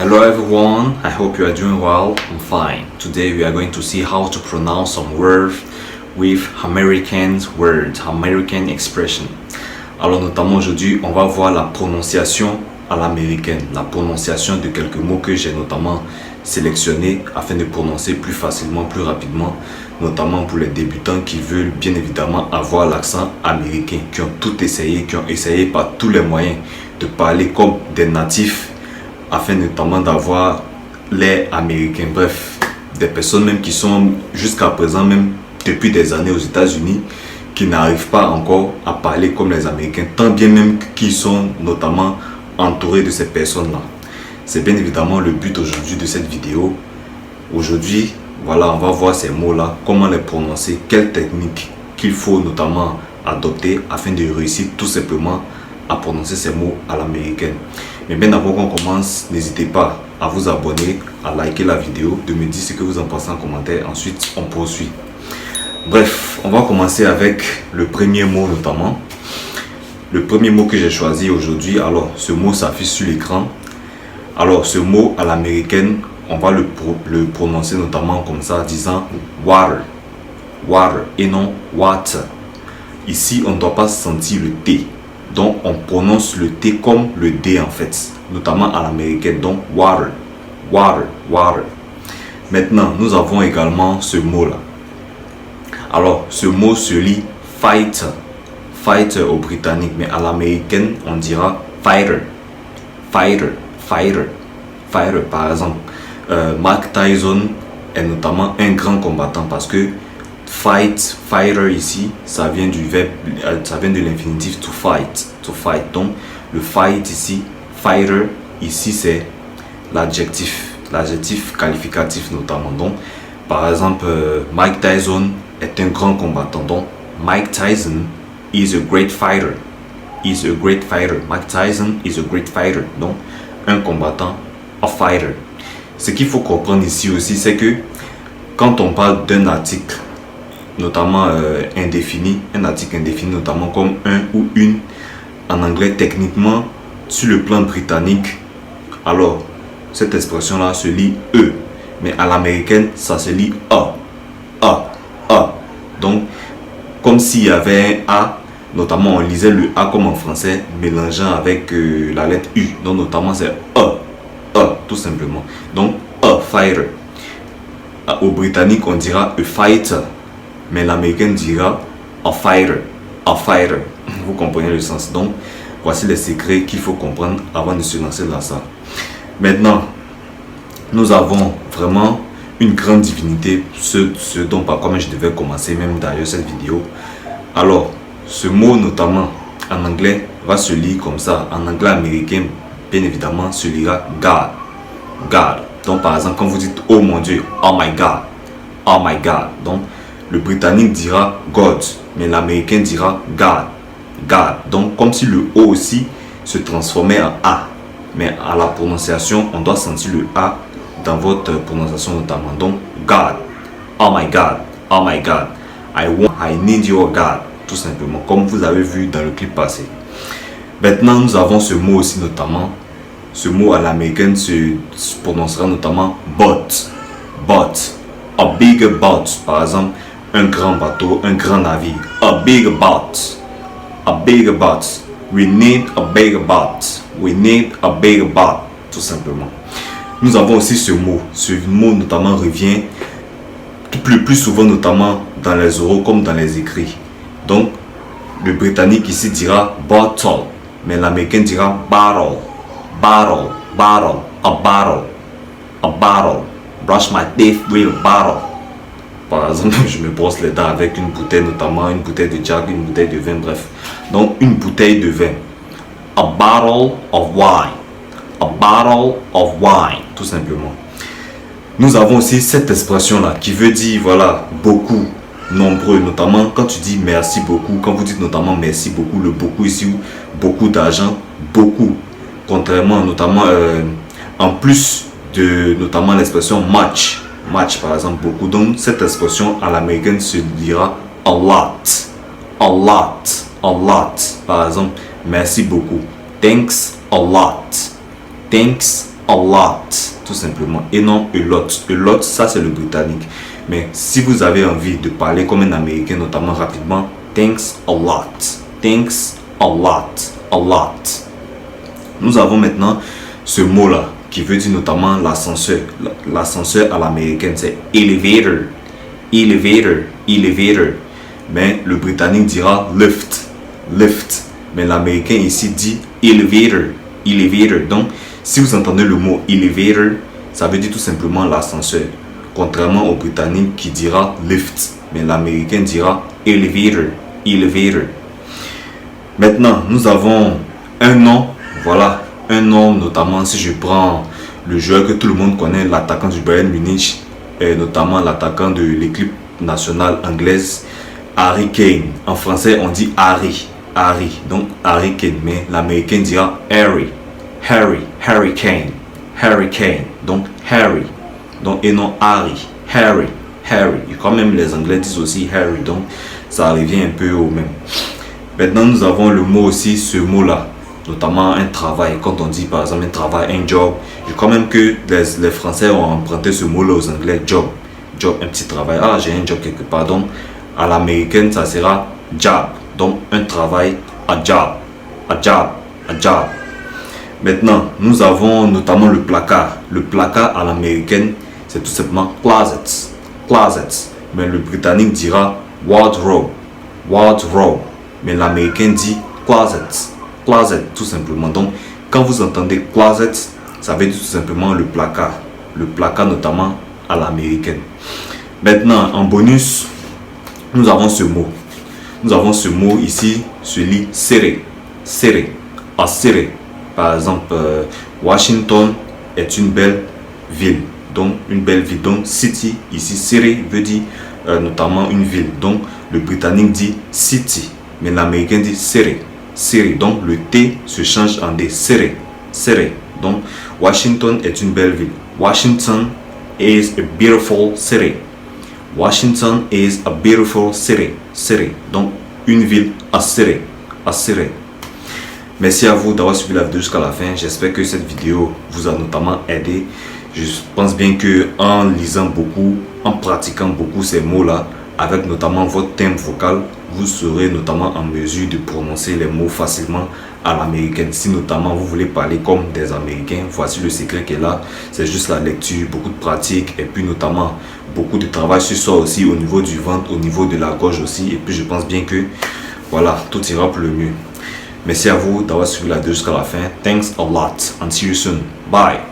Hello everyone, I hope you are doing well. I'm fine. Today we are going to see how to pronounce some words with American words, American expression. Alors notamment aujourd'hui, on va voir la prononciation à l'américaine, la prononciation de quelques mots que j'ai notamment sélectionnés afin de prononcer plus facilement, plus rapidement, notamment pour les débutants qui veulent bien évidemment avoir l'accent américain, qui ont tout essayé, qui ont essayé par tous les moyens de parler comme des natifs afin notamment d'avoir l'air américain. Bref, des personnes même qui sont jusqu'à présent, même depuis des années aux États-Unis, qui n'arrivent pas encore à parler comme les Américains, tant bien même qu'ils sont notamment entourés de ces personnes-là. C'est bien évidemment le but aujourd'hui de cette vidéo. Aujourd'hui, voilà, on va voir ces mots-là, comment les prononcer, quelle technique qu'il faut notamment adopter afin de réussir tout simplement à prononcer ces mots à l'américaine. Mais bien avant qu'on commence, n'hésitez pas à vous abonner, à liker la vidéo, de me dire ce que vous en pensez en commentaire. Ensuite, on poursuit. Bref, on va commencer avec le premier mot notamment. Le premier mot que j'ai choisi aujourd'hui, alors ce mot s'affiche sur l'écran. Alors ce mot à l'américaine, on va le prononcer notamment comme ça, disant water, water et non water. Ici, on ne doit pas sentir le T. Donc on prononce le T comme le D en fait, notamment à l'américaine, donc water, water, water. Maintenant, nous avons également ce mot-là. Alors, ce mot se lit fighter, fighter au britannique, mais à l'américaine, on dira fighter, fighter, fighter, fighter. Par exemple, Mike Tyson est notamment un grand combattant parce que fight, fighter ici, ça vient du verbe, ça vient de l'infinitif to fight, to fight. Donc le fight ici, fighter ici c'est l'adjectif qualificatif notamment. Donc par exemple Mike Tyson est un grand combattant. Donc Mike Tyson is a great fighter, is a great fighter. Mike Tyson is a great fighter. Donc un combattant, a fighter. Ce qu'il faut comprendre ici aussi, c'est que quand on parle d'un article notamment indéfini, un article indéfini notamment comme un ou une en anglais, techniquement sur le plan britannique, alors cette expression là se lit E, mais à l'américaine ça se lit A, A, A. Donc comme s'il y avait un A, notamment on lisait le A comme en français mélangeant avec la lettre U, donc notamment c'est A, A tout simplement. Donc A fighter. Au britannique on dira a fighter, mais l'américain dira a fighter, a fighter. Vous comprenez le sens. Donc voici les secrets qu'il faut comprendre avant de se lancer dans ça. Maintenant, nous avons vraiment une grande divinité, ce dont par quoi je devais commencer même d'ailleurs cette vidéo. Alors ce mot notamment en anglais va se lire comme ça. En anglais américain bien évidemment se lira God, God. Donc par exemple quand vous dites oh mon Dieu, oh my God, oh my God. Donc le britannique dira God, mais l'américain dira God, God. Donc comme si le O aussi se transformait en A. Mais à la prononciation, on doit sentir le A dans votre prononciation notamment. Donc God, oh my God, oh my God. I need your God, tout simplement, comme vous avez vu dans le clip passé. Maintenant, nous avons ce mot aussi notamment. Ce mot à l'américaine se prononcera notamment boat, boat, a big boat, par exemple. Un grand bateau, un grand navire. A big boat. A big boat. We need a big boat. We need a big boat. Tout simplement. Nous avons aussi ce mot. Ce mot notamment revient le plus souvent notamment dans les oraux comme dans les écrits. Donc, le britannique ici dira bottle. Mais l'américain dira bottle. Bottle. Bottle. A bottle. A bottle. Brush my teeth with a bottle. Par exemple, je me brosse les dents avec une bouteille, notamment une bouteille de Jack, une bouteille de vin, bref. Donc, une bouteille de vin. A bottle of wine. A bottle of wine, tout simplement. Nous avons aussi cette expression-là qui veut dire, voilà, beaucoup, nombreux, notamment quand tu dis merci beaucoup, quand vous dites notamment merci beaucoup, le beaucoup ici, beaucoup d'argent, beaucoup. Contrairement, notamment, en plus de, notamment l'expression much. Match par exemple beaucoup. Donc cette expression à l'américaine se dira a lot, a lot, a lot. Par exemple merci beaucoup, thanks a lot, thanks a lot, tout simplement, et non a lot. A lot, ça c'est le britannique. Mais si vous avez envie de parler comme un américain, notamment rapidement, thanks a lot. Thanks a lot. A lot. Nous avons maintenant ce mot-là qui veut dire notamment l'ascenseur. L'ascenseur à l'américaine, c'est elevator. Elevator. Elevator. Mais le britannique dira lift. Lift. Mais l'américain ici dit elevator. Elevator. Donc, si vous entendez le mot elevator, ça veut dire tout simplement l'ascenseur. Contrairement au britannique qui dira lift. Mais l'américain dira elevator. Elevator. Maintenant, nous avons un nom. Voilà, un nom, notamment si je prends le joueur que tout le monde connaît, l'attaquant du Bayern Munich, et notamment l'attaquant de l'équipe nationale anglaise, Harry Kane. En français, on dit Harry. Harry. Donc, Harry Kane. Mais l'américain dira Harry. Harry. Harry Kane. Harry Kane. Donc, Harry. Donc, et non Harry. Harry. Harry. Et quand même, les Anglais disent aussi Harry. Donc, ça revient un peu au même. Maintenant, nous avons le mot aussi, ce mot-là. Notamment un travail. Quand on dit par exemple un travail, un job. Je crois même que les Français ont emprunté ce mot-là aux Anglais. Job. Job, un petit travail. Ah, j'ai un job quelque part. Donc, à l'américaine, ça sera job. Donc, un travail, a job. A job. A job. Maintenant, nous avons notamment le placard. Le placard à l'américaine, c'est tout simplement closets. Closets. Mais le britannique dira wardrobe. Wardrobe. Mais l'américain dit closets. Closet, tout simplement. Donc, quand vous entendez closet, ça veut dire tout simplement le placard. Le placard, notamment à l'américaine. Maintenant, en bonus, nous avons ce mot. Nous avons ce mot ici, se lit serré. Serré. À serré. Par exemple, Washington est une belle ville. Donc, une belle ville. Donc, city, ici, serré veut dire notamment une ville. Donc, le britannique dit city. Mais l'américain dit serré. Serré. Donc, le T se change en D. Serré. Serré. Donc, Washington est une belle ville. Washington is a beautiful city. Washington is a beautiful city. City. Donc, une ville asserrée. Asserrée. Merci à vous d'avoir suivi la vidéo jusqu'à la fin. J'espère que cette vidéo vous a notamment aidé. Je pense bien que en lisant beaucoup, en pratiquant beaucoup ces mots-là, avec notamment votre thème vocal, vous serez notamment en mesure de prononcer les mots facilement à l'américaine. Si notamment vous voulez parler comme des Américains, voici le secret qui est là. C'est juste la lecture, beaucoup de pratique et puis notamment beaucoup de travail sur soi aussi au niveau du ventre, au niveau de la gorge aussi. Et puis je pense bien que voilà, tout ira pour le mieux. Merci à vous d'avoir suivi la vidéo jusqu'à la fin. Thanks a lot and see you soon. Bye.